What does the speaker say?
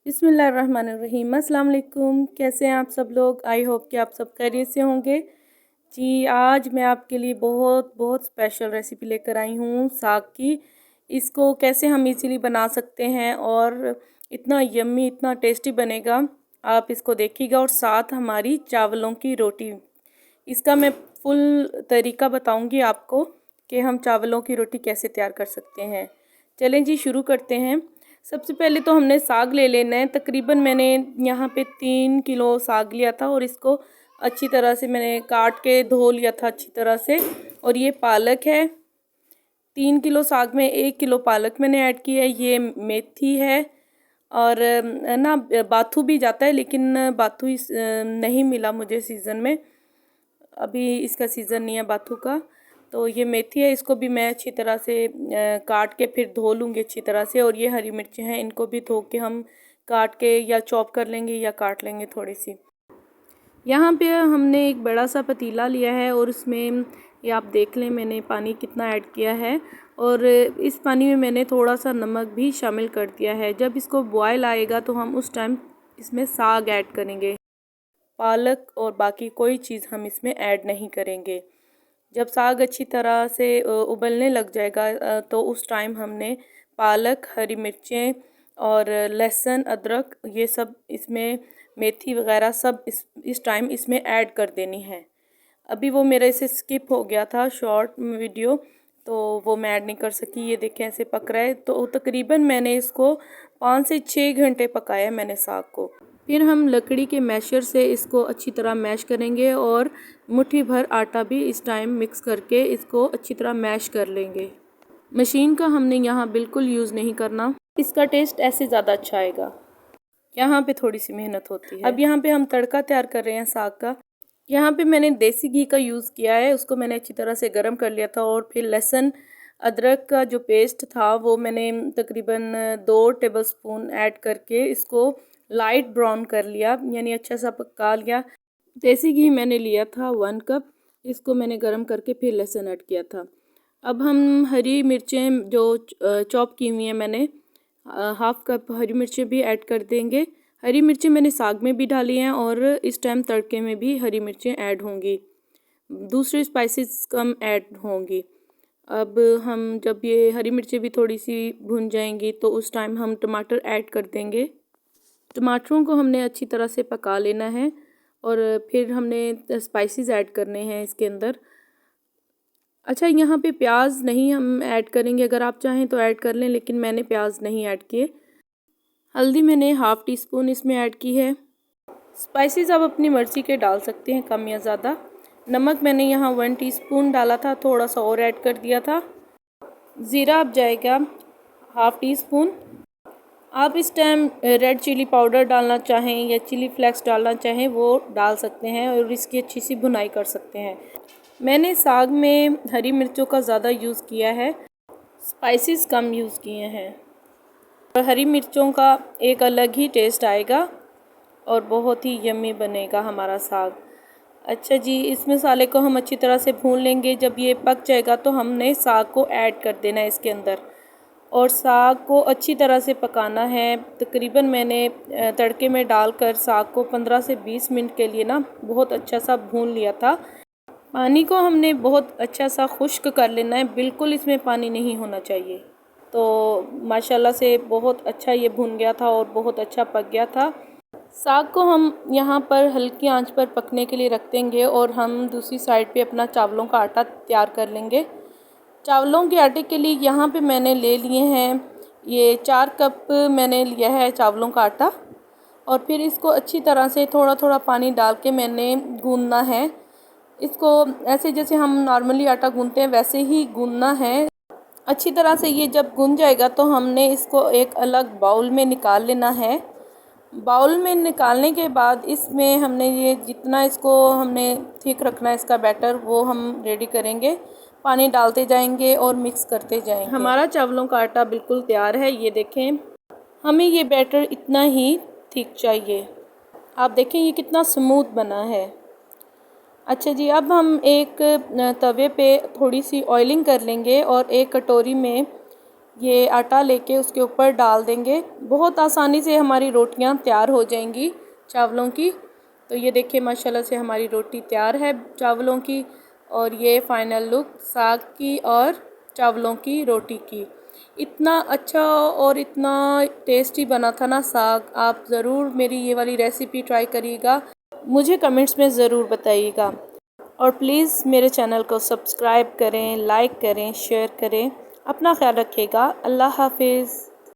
बिस्मिल्लाहिर्रहमानिर्रहीम। अस्सलाम वालेकुम। कैसे हैं आप सब लोग? आई होप कि आप सब खैरियत से होंगे। जी, आज मैं आपके लिए बहुत बहुत स्पेशल रेसिपी लेकर आई हूँ साग की। इसको कैसे हम इजीली बना सकते हैं और इतना यम्मी, इतना टेस्टी बनेगा, आप इसको देखिएगा। और साथ हमारी चावलों की रोटी, इसका मैं फुल तरीका बताऊँगी आपको कि हम चावलों की रोटी कैसे तैयार कर सकते हैं। चलें जी, शुरू करते हैं। सबसे पहले तो हमने साग ले लेना है। तकरीबन मैंने यहाँ पे 3 किलो साग लिया था और इसको अच्छी तरह से मैंने काट के धो लिया था अच्छी तरह से। और ये पालक है, 3 किलो साग में 1 किलो पालक मैंने ऐड की है। ये मेथी है और ना बाथू भी जाता है, लेकिन बाथू नहीं मिला मुझे सीज़न में, अभी इसका सीज़न नहीं है बाथू का। तो ये मेथी है, इसको भी मैं अच्छी तरह से काट के फिर धो लूँगी अच्छी तरह से। और ये हरी मिर्चें हैं, इनको भी धो के हम काट के या चॉप कर लेंगे या काट लेंगे थोड़ी सी। यहाँ पे हमने एक बड़ा सा पतीला लिया है और उसमें ये आप देख लें मैंने पानी कितना ऐड किया है। और इस पानी में मैंने थोड़ा सा नमक भी शामिल कर दिया है। जब इसको बॉयल आएगा तो हम उस टाइम इसमें साग ऐड करेंगे, पालक और बाकी कोई चीज़ हम इसमें ऐड नहीं करेंगे। जब साग अच्छी तरह से उबलने लग जाएगा तो उस टाइम हमने पालक, हरी मिर्चें और लहसुन, अदरक, ये सब इसमें, मेथी वगैरह सब इस टाइम इसमें ऐड कर देनी है। अभी वो मेरे से स्किप हो गया था शॉर्ट वीडियो, तो वो मैं ऐड नहीं कर सकी। ये देखें ऐसे पक रहा है। तो तकरीबन मैंने इसको 5 से 6 घंटे पकाया मैंने साग को। फिर हम लकड़ी के मैशर से इसको अच्छी तरह मैश करेंगे और मुट्ठी भर आटा भी इस टाइम मिक्स करके इसको अच्छी तरह मैश कर लेंगे। मशीन का हमने यहाँ बिल्कुल यूज़ नहीं करना, इसका टेस्ट ऐसे ज़्यादा अच्छा आएगा। यहाँ पे थोड़ी सी मेहनत होती है। अब यहाँ पे हम तड़का तैयार कर रहे हैं साग का। यहाँ पे मैंने देसी घी का यूज़ किया है, उसको मैंने अच्छी तरह से गर्म कर लिया था। और फिर लहसुन अदरक का जो पेस्ट था वो मैंने तकरीबन 2 टेबलस्पून ऐड करके इसको लाइट ब्राउन कर लिया, यानी अच्छा सा पका लिया। देसी घी मैंने लिया था 1 कप, इसको मैंने गर्म करके फिर लहसुन ऐड किया था। अब हम हरी मिर्चें जो चॉप की हुई हैं मैंने, 1/2 कप हरी मिर्चें भी ऐड कर देंगे। हरी मिर्चें मैंने साग में भी डाली हैं और इस टाइम तड़के में भी हरी मिर्चें ऐड होंगी, दूसरे स्पाइसेस कम ऐड होंगी। अब हम जब ये हरी मिर्चें भी थोड़ी सी भुन जाएंगी तो उस टाइम हम टमाटर ऐड कर देंगे। टमाटरों को हमने अच्छी तरह से पका लेना है और फिर हमने स्पाइसेस ऐड करने हैं इसके अंदर। अच्छा, यहाँ पे प्याज नहीं हम ऐड करेंगे, अगर आप चाहें तो ऐड कर लें, लेकिन मैंने प्याज नहीं ऐड किए। हल्दी मैंने 1/2 टीस्पून इसमें ऐड की है। स्पाइसेस आप अपनी मर्ज़ी के डाल सकते हैं, कम या ज़्यादा। नमक मैंने यहाँ 1 टीस्पून डाला था, थोड़ा सा और ऐड कर दिया था। ज़ीरा अब जाएगा 1/2 टीस्पून। आप इस टाइम रेड चिली पाउडर डालना चाहें या चिली फ्लेक्स डालना चाहें वो डाल सकते हैं और इसकी अच्छी सी भुनाई कर सकते हैं। मैंने साग में हरी मिर्चों का ज़्यादा यूज़ किया है, स्पाइसेस कम यूज़ किए हैं। और हरी मिर्चों का एक अलग ही टेस्ट आएगा और बहुत ही यम्मी बनेगा हमारा साग। अच्छा जी, इस मसाले को हम अच्छी तरह से भून लेंगे। जब ये पक जाएगा तो हमने साग को ऐड कर देना है इसके अंदर और साग को अच्छी तरह से पकाना है। तकरीबन मैंने तड़के में डालकर साग को 15 से 20 मिनट के लिए ना बहुत अच्छा सा भून लिया था। पानी को हमने बहुत अच्छा सा खुश्क कर लेना है, बिल्कुल इसमें पानी नहीं होना चाहिए। तो माशाल्लाह से बहुत अच्छा ये भून गया था और बहुत अच्छा पक गया था। साग को हम यहाँ पर हल्की आंच पर पकने के लिए रख देंगे और हम दूसरी साइड पे अपना चावलों का आटा तैयार कर लेंगे। चावलों के आटे के लिए यहाँ पे मैंने ले लिए हैं, ये 4 कप मैंने लिया है चावलों का आटा। और फिर इसको अच्छी तरह से थोड़ा थोड़ा पानी डाल के मैंने गूंदना है। इसको ऐसे जैसे हम नॉर्मली आटा गूंदते हैं वैसे ही गूंदना है अच्छी तरह से। ये जब गूंद जाएगा तो हमने इसको एक अलग बाउल में निकाल लेना है। बाउल में निकालने के बाद इसमें हमने ये जितना इसको हमने थिक रखना है इसका बैटर, वो हम रेडी करेंगे। पानी डालते जाएंगे और मिक्स करते जाएंगे। हमारा चावलों का आटा बिल्कुल तैयार है, ये देखें। हमें ये बैटर इतना ही थिक चाहिए। आप देखें ये कितना स्मूथ बना है। अच्छा जी, अब हम एक तवे पे थोड़ी सी ऑयलिंग कर लेंगे और एक कटोरी में ये आटा लेके उसके ऊपर डाल देंगे। बहुत आसानी से हमारी रोटियां तैयार हो जाएंगी चावलों की। तो ये देखिए माशाल्लाह से हमारी रोटी तैयार है चावलों की। और ये फाइनल लुक साग की और चावलों की रोटी की। इतना अच्छा और इतना टेस्टी बना था ना साग। आप ज़रूर मेरी ये वाली रेसिपी ट्राई करिएगा, मुझे कमेंट्स में ज़रूर बताइएगा। और प्लीज़ मेरे चैनल को सब्सक्राइब करें, लाइक करें, शेयर करें। अपना ख्याल रखिएगा। अल्लाह हाफिज़।